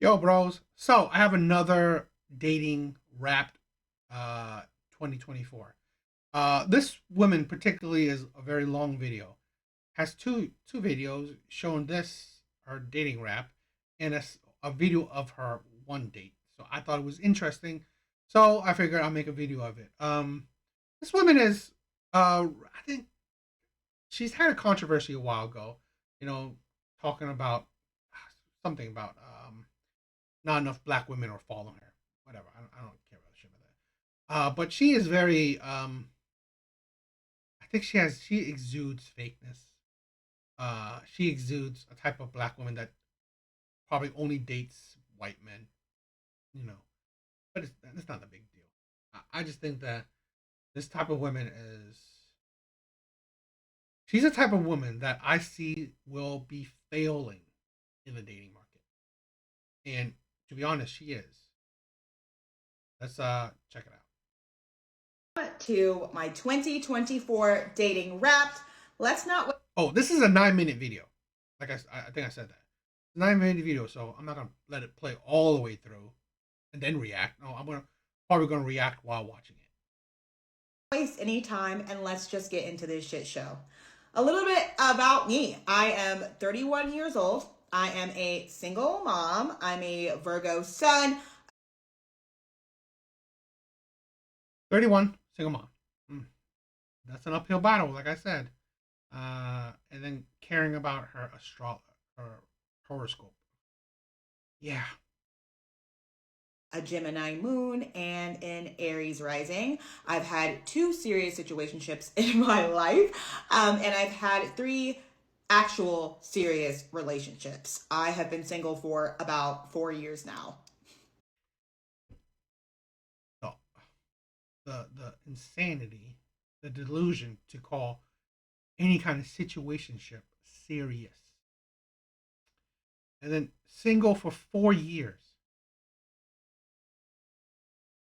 Yo, bros. So I have another dating wrapped 2024. This woman particularly is a very long video. Has two videos showing this her dating wrap and a video of her one date. So I thought it was interesting. So I figured I'll make a video of it. This woman is I think she's had a controversy a while ago. You know, talking about something about not enough black women are following her. Whatever. I don't care about shit about that. But she is very. I think she exudes fakeness. She exudes a type of black woman that probably only dates white men. You know, but it's not a big deal. I just think that this type of woman is. She's a type of woman that I see will be failing in the dating market, and to be honest, she is. Let's check it out. To my 2024 dating wrapped. Let's not. Oh, this is a 9 minute video. Like I think I said that. 9 minute video, so I'm not gonna let it play all the way through and then react. No, probably gonna react while watching it. Waste any time and let's just get into this shit show. A little bit about me. I am 31 years old. I am a single mom. I'm a Virgo sun. 31, single mom. Mm, that's an uphill battle, like I said. And then caring about her horoscope. Yeah. A Gemini moon, and an Aries rising. I've had two serious situationships in my life, and I've had three actual serious relationships. I have been single for about 4 years now. So the insanity, the delusion to call any kind of situationship serious. And then single for 4 years.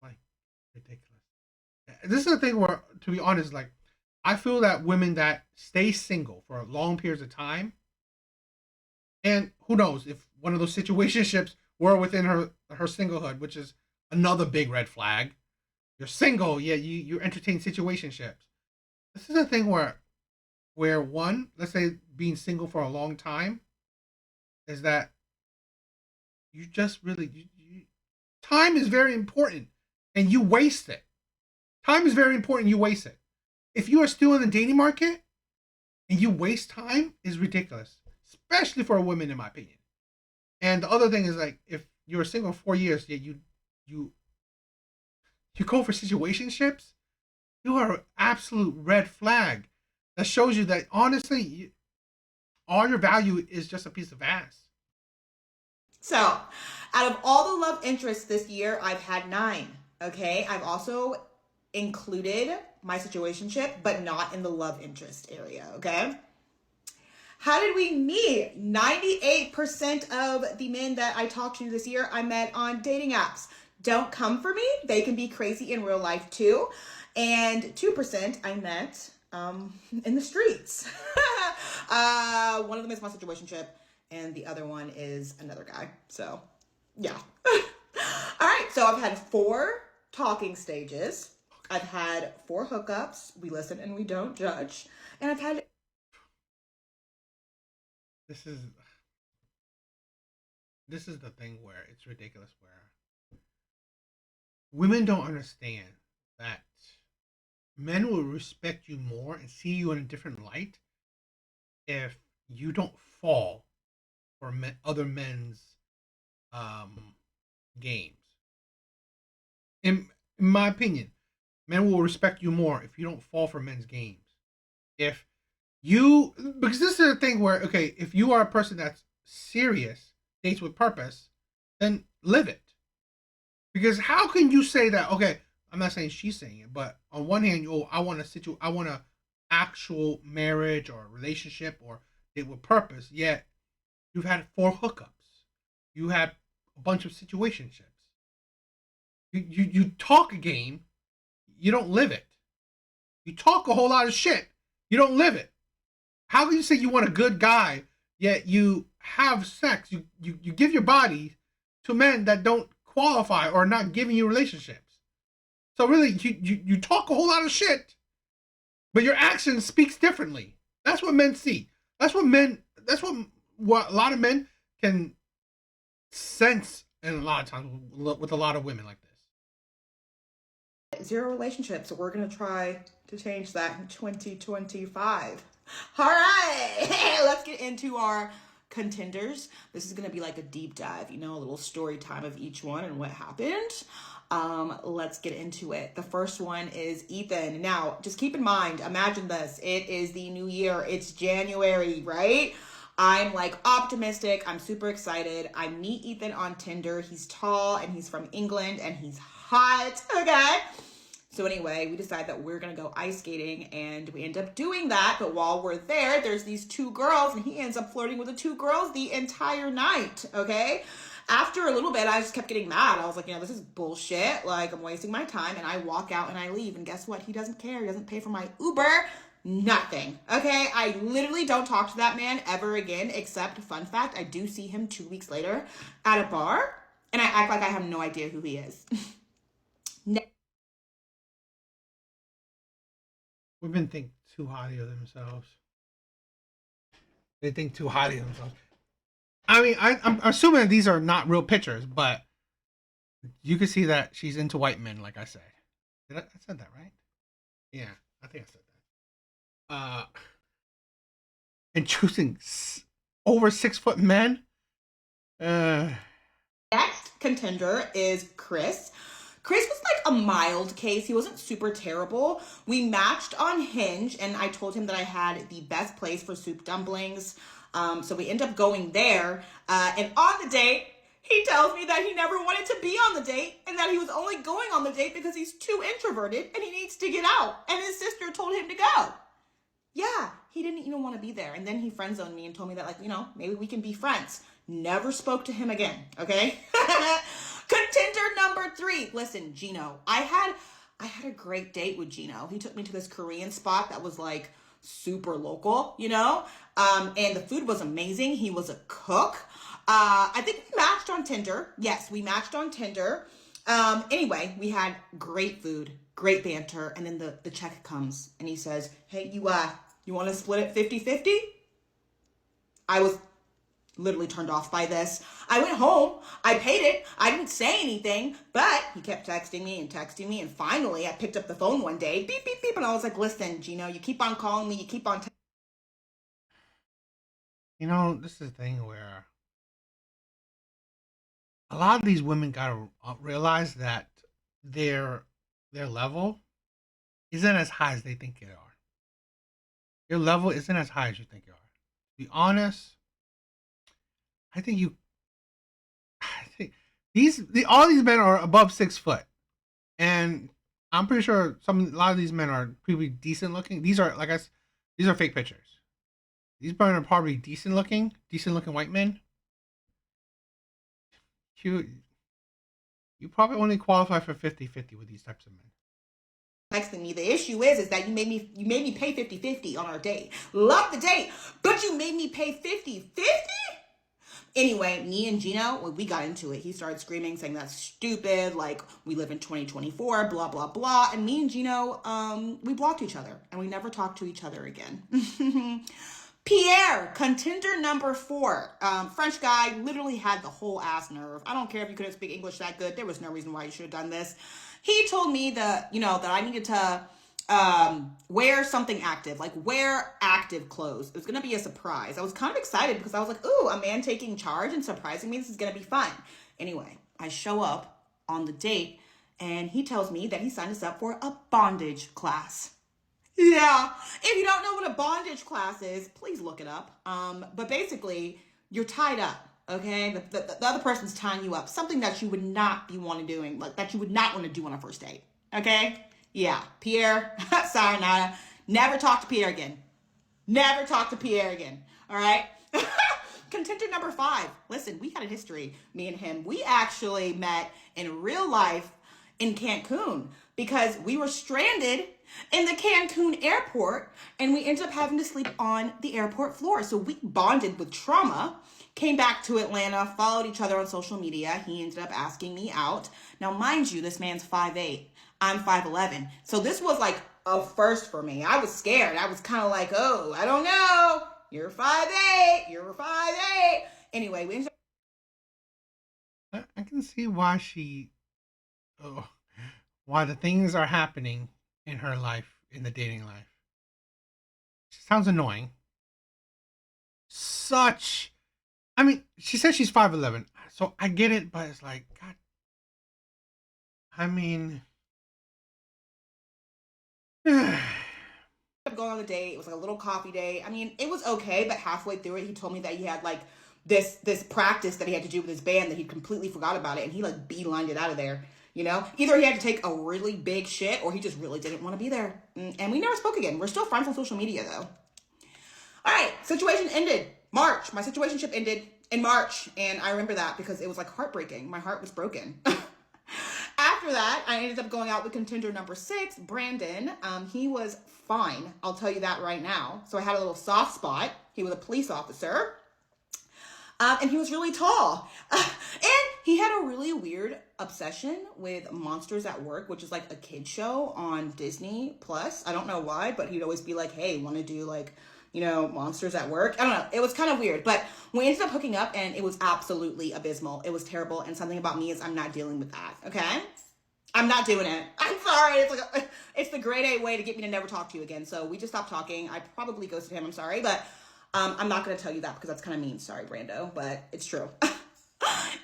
Like, ridiculous. This is the thing where, to be honest, like, I feel that women that stay single for long periods of time, and who knows if one of those situationships were within her singlehood, which is another big red flag. You're single, yeah, you entertain situationships. This is a thing where one, let's say being single for a long time, is that you just really time is very important and you waste it. Time is very important, you waste it. If you are still in the dating market and you waste time is ridiculous, especially for a woman, in my opinion. And the other thing is, like, if you're single for 4 years, yet you you go for situationships, you are an absolute red flag. That shows you that honestly, all your value is just a piece of ass. So, out of all the love interests this year, I've had nine. Okay. I've also included my situationship, but not in the love interest area. Okay. How did we meet? 98% of the men that I talked to this year I met on dating apps. Don't come for me. They can be crazy in real life too. And 2% I met in the streets. One of them is my situationship, and the other one is another guy. So, yeah. All right. So I've had 4 talking stages. I've had 4 hookups. We listen and we don't judge. And I've had This is this is the thing where it's ridiculous. Where women don't understand that men will respect you more and see you in a different light if you don't fall for other men's um, games. In my opinion, men will respect you more if you don't fall for men's games. If you, because this is the thing where, okay, if you are a person that's serious, dates with purpose, then live it. Because how can you say that? Okay, I'm not saying she's saying it, but on one hand, oh, I want a actual marriage or relationship or date with purpose. Yet you've had 4 hookups, you had a bunch of situationships. You talk a game, you don't live it. You talk a whole lot of shit, you don't live it. How can you say you want a good guy, yet you have sex? You give your body to men that don't qualify or are not giving you relationships. So really, you talk a whole lot of shit, but your action speaks differently. That's what men see. That's what men. That's what a lot of men can sense, and a lot of times with a lot of women like this. Zero relationships. So we're gonna try to change that in 2025. All right, let's get into our contenders. This is gonna be like a deep dive, a little story time of each one and what happened. Let's get into it. The first one is Ethan. Now, just keep in mind, imagine this. It is the new year. It's January, right? I'm like optimistic. I'm super excited. I meet Ethan on Tinder. He's tall and he's from England and he's hot. Okay. So anyway, we decide that we're going to go ice skating and we end up doing that. But while we're there, there's these two girls and he ends up flirting with the two girls the entire night. Okay. After a little bit, I just kept getting mad. I was like, this is bullshit. Like, I'm wasting my time. And I walk out and I leave. And guess what? He doesn't care. He doesn't pay for my Uber. Nothing. Okay. I literally don't talk to that man ever again, except, fun fact, I do see him 2 weeks later at a bar. And I act like I have no idea who he is. Women think too highly of themselves. They think too highly of themselves. I mean, I'm assuming these are not real pictures, but you can see that she's into white men, like I said. I said that right? Yeah, I think I said that. And choosing over 6 foot men. Next contender is Chris. Chris was like a mild case. He wasn't super terrible. We matched on Hinge, and I told him that I had the best place for soup dumplings. So we end up going there. And on the date, he tells me that he never wanted to be on the date and that he was only going on the date because he's too introverted and he needs to get out. And his sister told him to go. Yeah, he didn't even want to be there. And then he friend zoned me and told me that, maybe we can be friends. Never spoke to him again, okay? Contender number 3. Listen, Gino. I had a great date with Gino. He took me to this Korean spot that was like super local, and the food was amazing. He was a cook. I think we matched on Tinder. Yes, we matched on Tinder. Anyway, we had great food, great banter, and then the check comes and he says, "Hey, you want to split it 50-50?" I was literally turned off by this. I went home, I paid it, I didn't say anything, but he kept texting me, and finally I picked up the phone one day, beep, beep, beep, and I was like, "Listen, Gino, you keep on calling me, you keep on..." This is the thing where a lot of these women gotta realize that their level isn't as high as they think they are. Your level isn't as high as you think you are. To be honest, I think all these men are above 6 foot, and I'm pretty sure a lot of these men are pretty decent looking. These are these are fake pictures. These men are probably decent looking white men. You probably only qualify for 50-50 with these types of men. Texting me. The issue is that you made me pay 50-50 on our date. Love the date, but you made me pay 50-50? Anyway, me and Gino, when we got into it, he started screaming, saying that's stupid, like, we live in 2024, blah, blah, blah. And me and Gino, we blocked each other, and we never talked to each other again. Pierre, contender number 4. French guy, literally had the whole ass nerve. I don't care if you couldn't speak English that good. There was no reason why you should have done this. He told me that, that I needed to wear something active, like wear active clothes. It was going to be a surprise. I was kind of excited because I was like, ooh, a man taking charge and surprising me. This is going to be fun. Anyway, I show up on the date and he tells me that he signed us up for a bondage class. Yeah. If you don't know what a bondage class is, please look it up. But basically, you're tied up. Okay, the other person's tying you up. Something that you would not be want to doing, like that you would not want to do on a first date. Okay. Yeah, Pierre, sayonara. Never talk to Pierre again. Never talk to Pierre again. All right? Contender number 5. Listen, we had a history, me and him. We actually met in real life in Cancun because we were stranded in the Cancun airport and we ended up having to sleep on the airport floor. So we bonded with trauma Came back to Atlanta, followed each other on social media. He ended up asking me out. Now, mind you, this man's 5'8". I'm 5'11". So this was like a first for me. I was scared. I was kind of like, oh, I don't know. You're 5'8". You're 5'8". Anyway, we ended up. I can see why oh, why the things are happening in her life, in the dating life. She sounds annoying. Such, I mean, she says she's 5'11", so I get it, but it's like, God, I mean, Going on the date. It was like a little coffee date. I mean, it was okay, but halfway through it, he told me that he had like this practice that he had to do with his band that he completely forgot about it, and he like beelined it out of there. You know, either he had to take a really big shit or he just really didn't want to be there. And we never spoke again. We're still friends on social media though. All right, situation ended. March. My situationship ended in March, and I remember that because it was like heartbreaking. My heart was broken. After that, I ended up going out with contender number 6, Brandon. He was fine. I'll tell you that right now. So I had a little soft spot. He was a police officer. And he was really tall. And he had a really weird obsession with Monsters at Work, which is like a kid show on Disney Plus. I don't know why, but he'd always be like, hey, want to do like, you know, Monsters at Work? I don't know. It was kind of weird. But we ended up hooking up and it was absolutely abysmal. It was terrible. And something about me is I'm not dealing with that. Okay? I'm not doing it. I'm sorry. It's the grade A way to get me to never talk to you again. So we just stopped talking. I probably ghosted him. I'm sorry. But I'm not going to tell you that because that's kind of mean. Sorry, Brando. But it's true.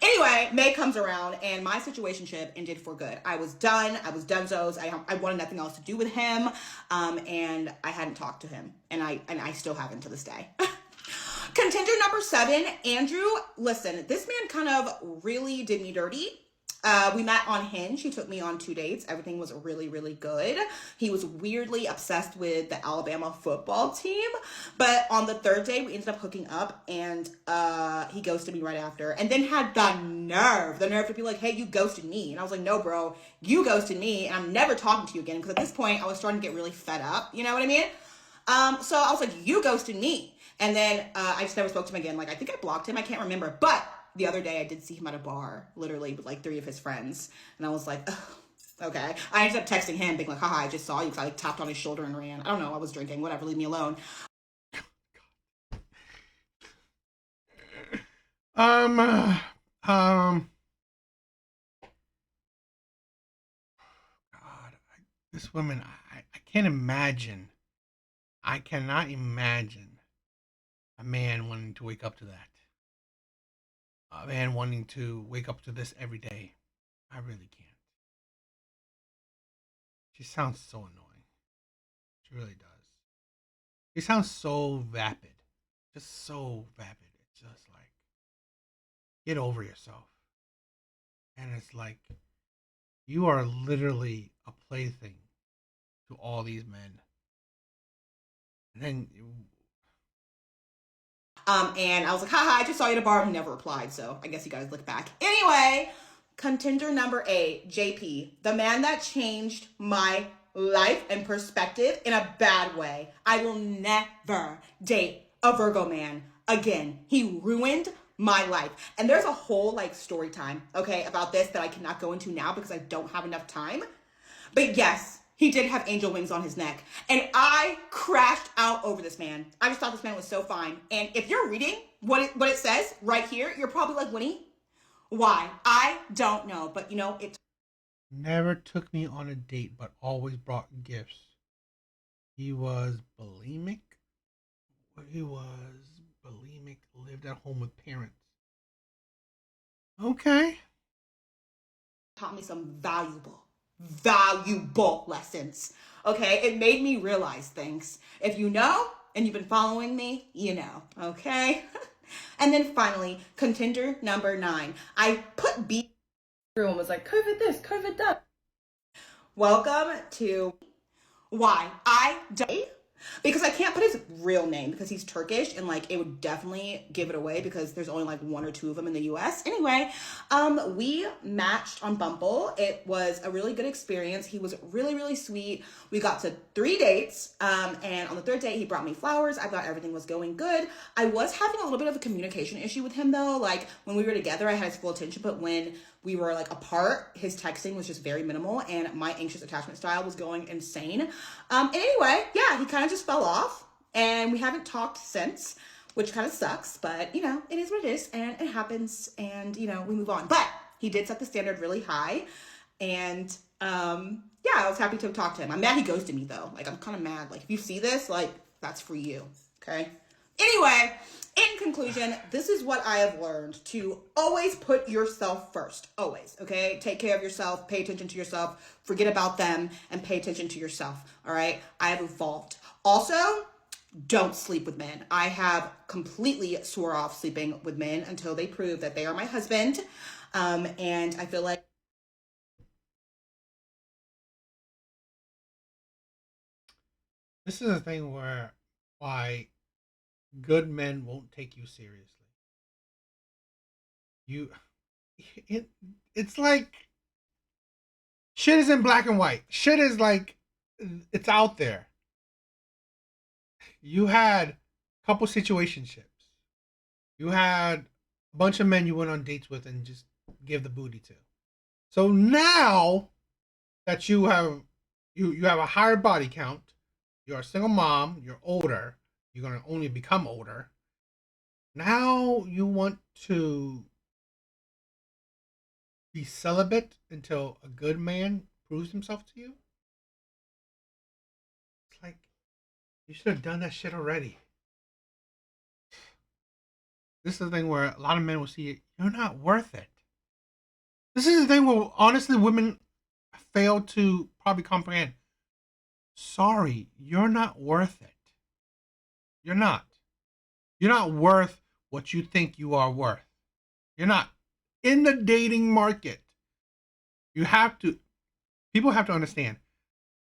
Anyway, May comes around and my situationship ended for good. I was done. I was donezo's. I wanted nothing else to do with him. And I hadn't talked to him. And I still haven't to this day. Contender number 7, Andrew. Listen, this man kind of really did me dirty. We met on Hinge. He took me on 2 dates. Everything was really, really good. He was weirdly obsessed with the Alabama football team. But on the 3rd day, we ended up hooking up and he ghosted me right after. And then had the nerve to be like, hey, you ghosted me. And I was like, no, bro, you ghosted me and I'm never talking to you again. Because at this point, I was starting to get really fed up. You know what I mean? So I was like, you ghosted me. And then I just never spoke to him again. Like, I think I blocked him. I can't remember. But the other day I did see him at a bar, literally with like 3 of his friends. And I was like, ugh, okay. I ended up texting him, being like, haha, I just saw you. Because I like tapped on his shoulder and ran. I don't know. I was drinking. Whatever. Leave me alone. God, this woman, I can't imagine. I cannot imagine a man wanting to wake up to that. A man wanting to wake up to this every day. I really can't. She sounds so annoying. She really does. She sounds so vapid. Just so vapid. It's just like, get over yourself. And it's like, you are literally a plaything to all these men. And then and I was like, haha, I just saw you at a bar. He never replied, so I guess you guys look back. Anyway, contender number 8, JP, the man that changed my life and perspective in a bad way. I will never date a Virgo man again. He ruined my life. And there's a whole like story time, okay, about this that I cannot go into now because I don't have enough time. But yes, he did have angel wings on his neck. And I crashed out over this man. I just thought this man was so fine. And if you're reading what it says right here, you're probably like, Winnie, why? I don't know. But you know, it never took me on a date, but always brought gifts. He was bulimic. Lived at home with parents. Okay. taught me some valuable lessons. Okay, it made me realize things. If you know and you've been following me, you know. Okay. And then finally, contender number 9. I put B. Everyone was like, COVID this, COVID that. Welcome to why I don't. because I can't put his real name because he's Turkish and like it would definitely give it away because there's only like one or two of them in the US. Anyway, we matched on Bumble. It was a really good experience. He was really, really sweet. We got to 3 dates. And on the third date, he brought me flowers. I thought everything was going good. I was having a little bit of a communication issue with him though. Like when we were together, I had his full attention, but when we were like apart, his texting was just very minimal and my anxious attachment style was going insane. And anyway, yeah, he kind of just fell off and we haven't talked since, which kind of sucks, but you know, it is what it is and it happens and you know, we move on. But he did set the standard really high and yeah, I was happy to talk to him. I'm mad he ghosted me though. Like I'm kind of mad. Like if you see this, like that's for you. Okay. Anyway, in conclusion, this is what I have learned to always put yourself first. Always, okay? Take care of yourself, pay attention to yourself, forget about them, and pay attention to yourself, all right? I have evolved. Also, don't sleep with men. I have completely swore off sleeping with men until they prove that they are my husband. And I feel like This is a thing where why good men won't take you seriously. You, it, it's like shit is in black and white. Shit is like it's out there. You had a couple situationships. You had a bunch of men you went on dates with and just give the booty to. So now that you have a higher body count, you're a single mom, you're older, you're gonna only become older. Now you want to be celibate until a good man proves himself to you? It's like you should have done that shit already. This is the thing where a lot of men will see it. You're not worth it. This is the thing where honestly women fail to probably comprehend. Sorry, you're not worth it. You're not. You're not worth what you think you are worth. You're not. In the dating market, you have to, people have to understand,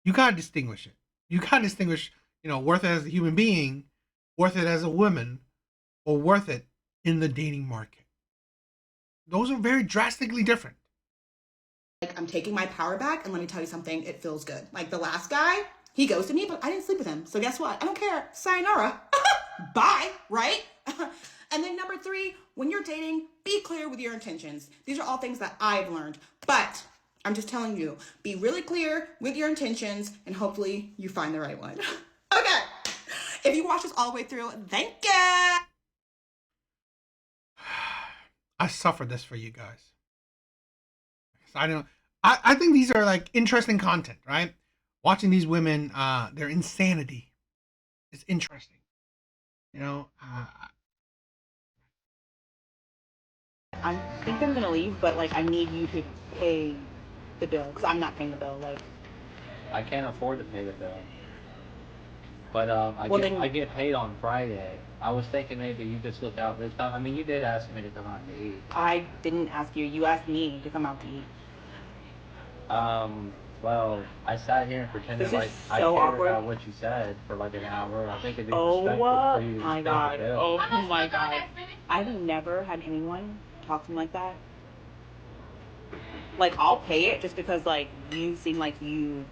you got to distinguish it. You got to distinguish, worth it as a human being, worth it as a woman, or worth it in the dating market. Those are very drastically different. I'm taking my power back and let me tell you something, it feels good. Like the last guy, he ghosted me, but I didn't sleep with him. So guess what? I don't care. Sayonara. Bye, right? And then number 3, when you're dating, be clear with your intentions. These are all things that I've learned. But I'm just telling you, be really clear with your intentions and hopefully you find the right one. Okay. If you watch this all the way through, thank you. I suffered this for you guys. I don't. I think these are like interesting content, right? Watching these women, their insanity is interesting. You know, I think I'm gonna leave, but like I need you to pay the bill because I'm not paying the bill. Like, I can't afford to pay the bill. But well then I get paid on Friday. I was thinking maybe you just look out this time. I mean, you did ask me to come out to eat. I didn't ask you. You asked me to come out to eat. Well, I sat here and pretended This is like I so cared awkward. about what you said for like an hour. I think it'd be Oh respectful for you to my pay the god. bill. Oh my god. I've never had anyone talk to me like that. Like I'll pay it just because like you seem like you.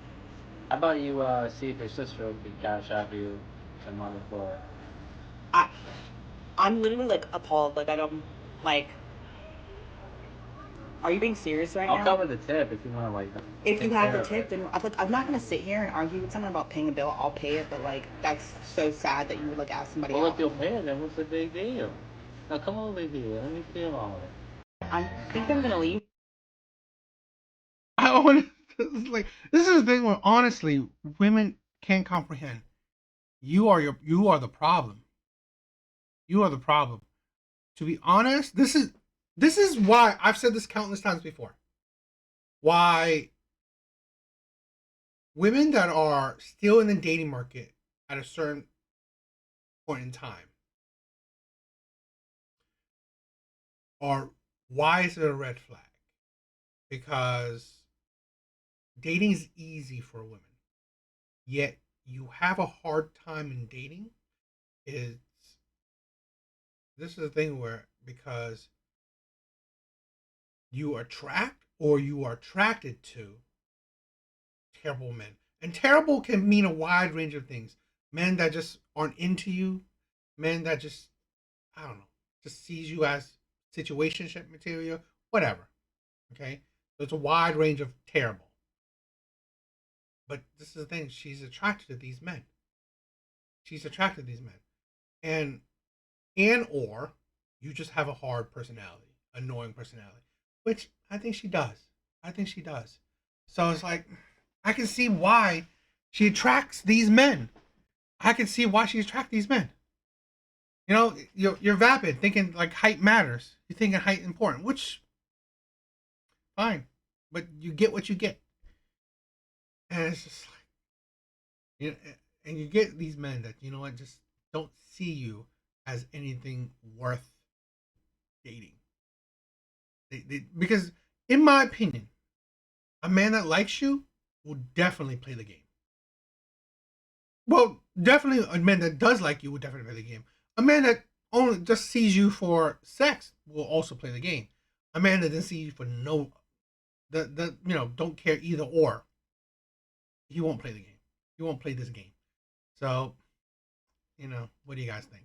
How about you see if your sister can cash out you some money for it? I I'm literally like appalled. Like I don't like. Are you being serious right I'll now? cover the tip if you want to like If you take have care the of tip, it. then I'm not gonna sit here and argue with someone about paying a bill. I'll pay it, but like that's so sad that you would like ask somebody Well, out. if you'll pay it, then what's the big deal? Now come on, big deal. Let me feel all of it. I think I'm gonna leave. I want like this is the thing where honestly women can't comprehend. You are the problem. You are the problem. To be honest, this is why I've said this countless times before. Why women that are still in the dating market at a certain point in time are why is it a red flag? Because dating is easy for women, yet you have a hard time in dating is this is the thing where because you attract or you are attracted to terrible men. And terrible can mean a wide range of things. Men that just aren't into you, men that just I don't know, just sees you as situationship material, whatever. Okay? So it's a wide range of terrible. But this is the thing, she's attracted to these men. She's attracted to these men. And or you just have a hard personality, annoying personality, which I think she does. I think she does. So it's like I can see why she attracts these men. I can see why she attracts these men. You know, you're vapid, thinking like height matters. You're thinking height important, which fine, but you get what you get, and it's just like you know, and you get these men that you know what just don't see you as anything worth dating. Because in my opinion, a man that likes you will definitely play the game. Well, definitely a man that does like you will definitely play the game. A man that only just sees you for sex will also play the game. A man that doesn't see you for no, that you know don't care either or, he won't play the game. He won't play this game. So, you know, what do you guys think?